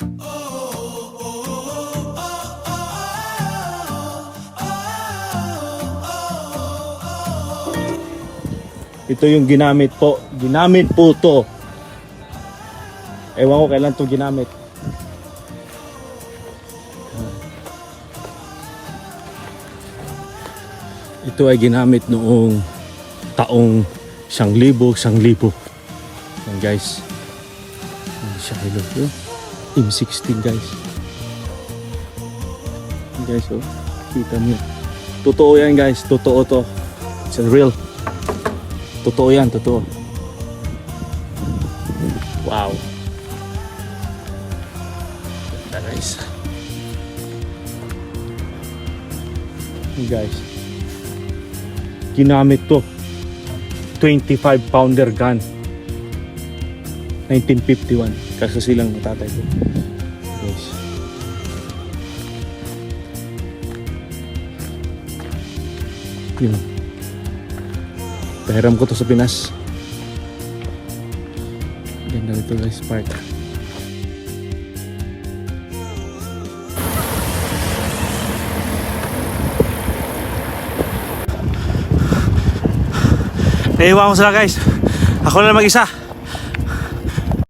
Ito yung ginamit po. Ginamit po to. Ewan ko kailan to ginamit. Ito ay ginamit noong taong 1,000. Yan guys. Yan siya, hello. M16 guys. Yan guys, oh. Kita niyo. Totoo yan guys. Totoo to. It's real. Totoo yan, totoo. Wow. Ganda guys. Hey guys. Ginamit to. 25 pounder gun. 1951. Kaso silang natatay ko. Guys. Yun. Pahiram ko to sa Pinas. Ganda nito guys, part. Naiwan ko sila guys. Ako na mag-isa.